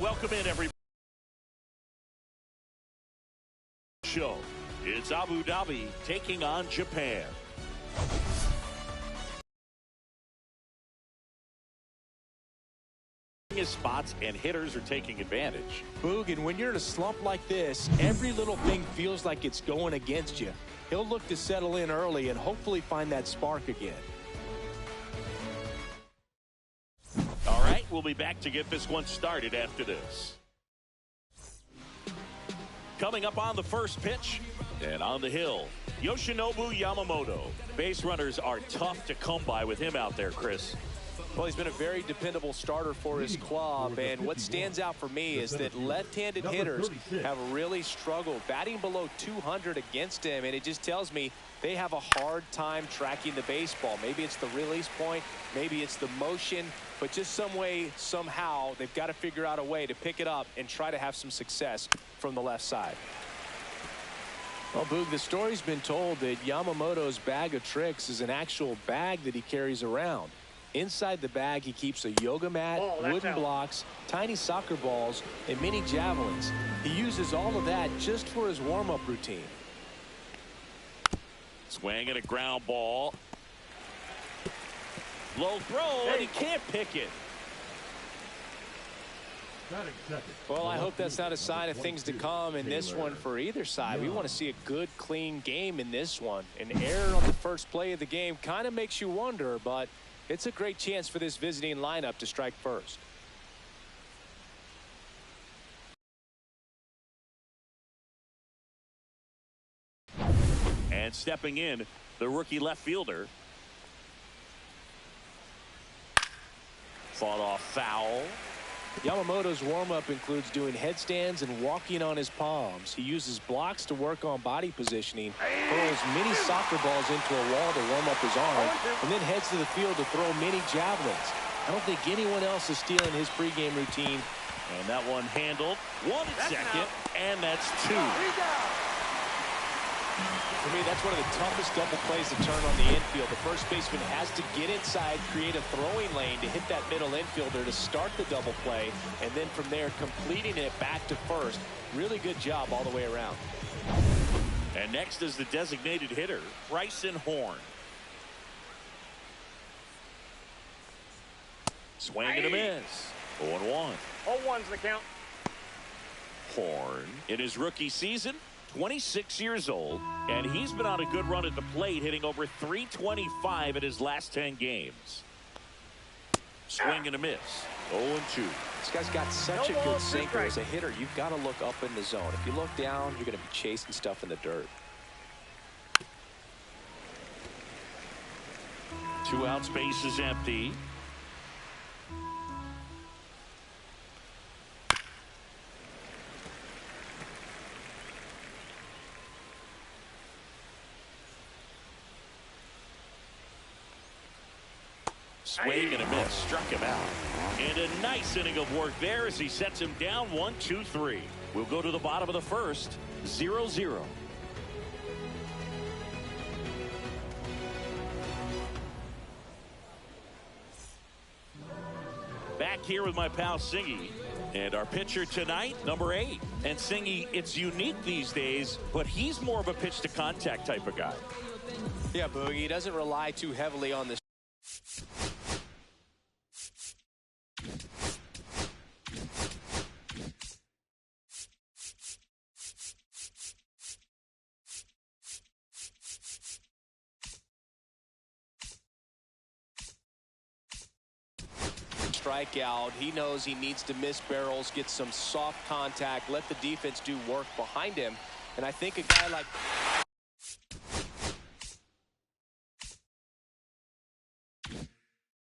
welcome in every show. It's Abu Dhabi taking on Japan. His spots and hitters are taking advantage. Boog, and when you're in a slump like this, every little thing feels like it's going against you. He'll look to settle in early and hopefully find that spark again. All right, we'll be back to get this one started after this. Coming up on the first pitch and on the hill, Yoshinobu Yamamoto. Base runners are tough to come by with him out there, Chris. Well, he's been a very dependable starter for his club, and what stands out for me is that left-handed hitters have really struggled batting below 200 against him, and it just tells me they have a hard time tracking the baseball. Maybe it's the release point, maybe it's the motion, but just some way, somehow, they've got to figure out a way to pick it up and try to have some success from the left side. Well, Boog, the story's been told that Yamamoto's bag of tricks is an actual bag that he carries around. Inside the bag, he keeps a yoga mat, wooden blocks, tiny soccer balls, and mini javelins. He uses all of that just for his warm-up routine. Swing and a ground ball. Low throw, and he can't pick it. Well, I hope that's not a sign of things to come in this one for either side. We want to see a good, clean game in this one. An error on the first play of the game kind of makes you wonder, but it's a great chance for this visiting lineup to strike first. And stepping in, the rookie left fielder. Fought off foul. Yamamoto's warm-up includes doing headstands and walking on his palms. He uses blocks to work on body positioning, throws mini soccer balls into a wall to warm up his arm, and then heads to the field to throw mini javelins. I don't think anyone else is stealing his pregame routine. And that one handled. One second, and that's two. For me, that's one of the toughest double plays to turn on the infield. The first baseman has to get inside, create a throwing lane to hit that middle infielder to start the double play, and then from there completing it back to first. Really good job all the way around. And next is the designated hitter, Bryson Horn. Swing and a miss. 0-1. 0-1's the count. Horn in his rookie season, 26 years old, and he's been on a good run at the plate, hitting over .325 in his last 10 games. Swing and a miss. 0-2. This guy's got such a good sinker. As a hitter, you've got to look up in the zone. If you look down, you're going to be chasing stuff in the dirt. 2 outs, base is empty. Swing and a miss. Struck him out. And a nice inning of work there as he sets him down 1-2-3. We'll go to the bottom of the first. 0-0. Back here with my pal Singy. And our pitcher tonight, number 8. And Singy, it's unique these days, but he's more of a pitch to contact type of guy. Yeah, Boogie, he doesn't rely too heavily on this. Strikeout. He knows he needs to miss barrels, get some soft contact, let the defense do work behind him. And I think a guy like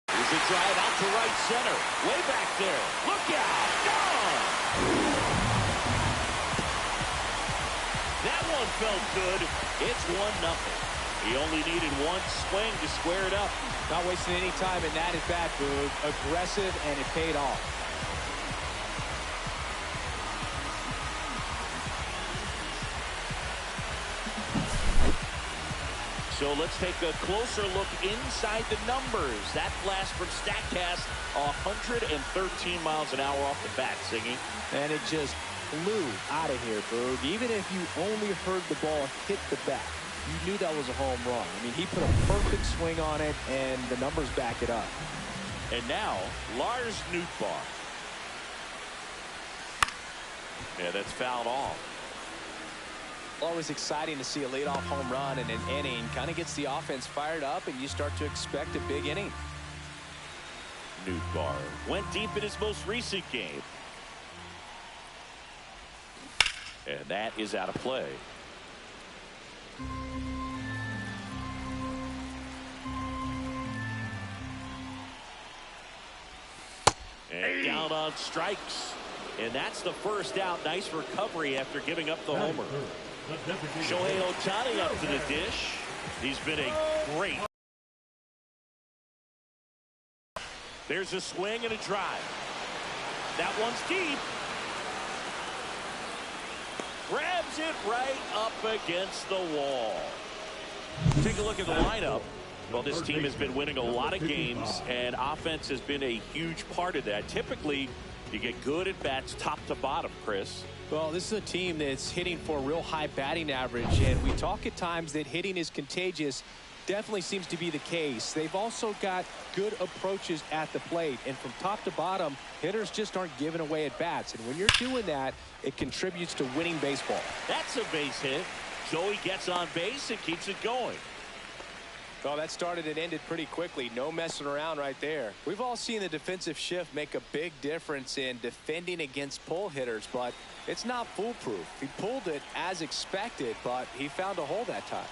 here's a drive out to right center. Way back there. Look out. Gone. That one felt good. It's 1-0. He only needed one swing to square it up. not wasting any time in that at-bat, Boog. Aggressive, and it paid off. So let's take a closer look inside the numbers. That blast from StatCast, 113 miles an hour off the bat, Singy. And it just flew out of here, Boog. Even if you only heard the ball hit the bat, you knew that was a home run. I mean, he put a perfect swing on it, and the numbers back it up. And now, Lars Nootbaar. Yeah, that's fouled off. Always exciting to see a leadoff home run in an inning. Kind of gets the offense fired up, and you start to expect a big inning. Nootbaar went deep in his most recent game. And that is out of play. And down on strikes. And that's the first out. Nice recovery after giving up the homer. Shohei Ohtani up to the dish. He's been a great. There's a swing and a drive. That one's deep. Grabs it right up against the wall. Take a look at the lineup. Well, this team has been winning a lot of games, and offense has been a huge part of that. Typically, you get good at bats top to bottom, Chris. Well, this is a team that's hitting for a real high batting average, and we talk at times that hitting is contagious. Definitely seems to be the case. They've also got good approaches at the plate, and from top to bottom, hitters just aren't giving away at bats. And when you're doing that, it contributes to winning baseball. That's a base hit. Joey gets on base and keeps it going. Well, that started and ended pretty quickly. No messing around right there. We've all seen the defensive shift make a big difference in defending against pull hitters, but it's not foolproof. He pulled it as expected, but he found a hole that time.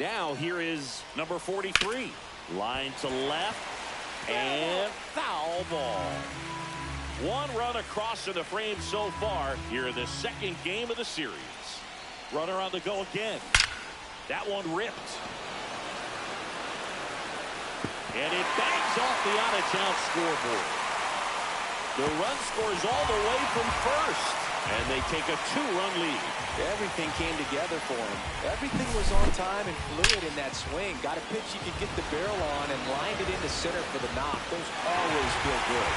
Now here is number 43. Line to left and foul ball. One run across in the frame so far here in the second game of the series. Runner on the go again. That one ripped. And it bangs off the out-of-town scoreboard. The run scores all the way from first. And they take a 2-run lead. Everything came together for him. Everything was on time and fluid in that swing. Got a pitch you could get the barrel on and lined it into center for the knock. Those always feel good.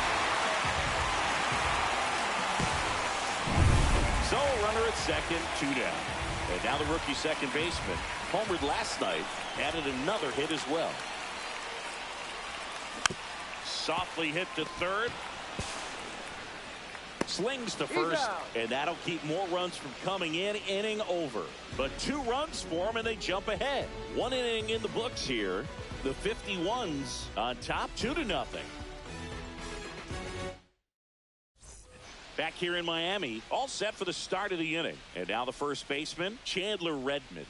So runner at second, 2 down. And now the rookie second baseman, homered last night, added another hit as well. Softly hit to third. Slings to first, and that'll keep more runs from coming in. Inning over. But 2 runs for them, and they jump ahead. 1 inning in the books here. The 51s on top, 2-0. Back here in Miami, all set for the start of the inning. And now the first baseman, Chandler Redmond.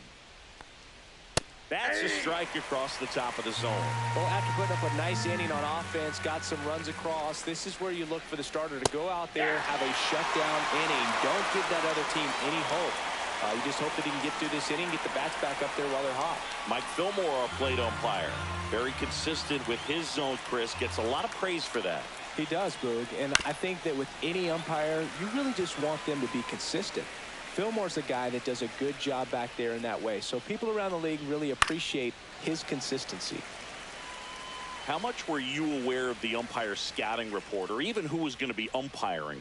That's a strike across the top of the zone. Well, after putting up a nice inning on offense, got some runs across, this is where you look for the starter to go out there, have a shutdown inning. Don't give that other team any hope. You just hope that he can get through this inning, get the bats back up there while they're hot. Mike Fillmore, our plate umpire. Very consistent with his zone, Chris. Gets a lot of praise for that. He does, Boog. And I think that with any umpire, you really just want them to be consistent. Fillmore's a guy that does a good job back there in that way. So people around the league really appreciate his consistency. How much were you aware of the umpire scouting report, or even who was going to be umpiring?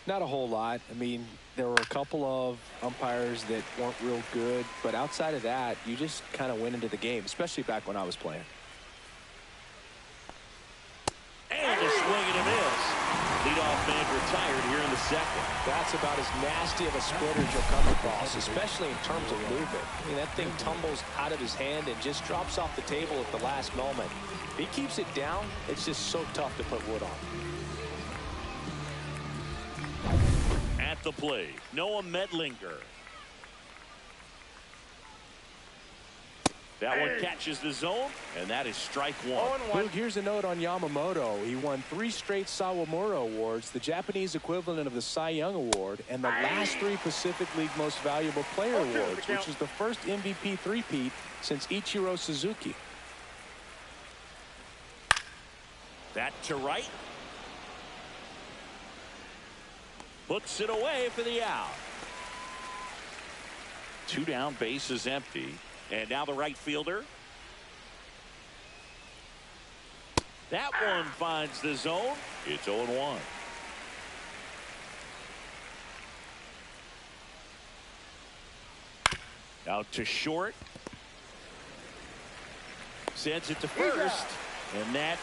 Not a whole lot. I mean, there were a couple of umpires that weren't real good, but outside of that, you just kind of went into the game, especially back when I was playing. And a swing and a miss. Leadoff man retired here in the second. That's about as nasty of a splitter as you'll come across, especially in terms of movement. I mean, that thing tumbles out of his hand and just drops off the table at the last moment. If he keeps it down, it's just so tough to put wood on. At the plate, Noah Medlinger. That one catches the zone, and that is strike one. Luke, here's a note on Yamamoto. He won 3 straight Sawamura Awards, the Japanese equivalent of the Cy Young Award, and the last 3 Pacific League Most Valuable Player Awards, which is the first MVP three-peat since Ichiro Suzuki. That to right. Puts it away for the out. 2 down, base is empty. And now the right fielder. That one finds the zone. It's 0-1. Out to short. Sends it to first. And that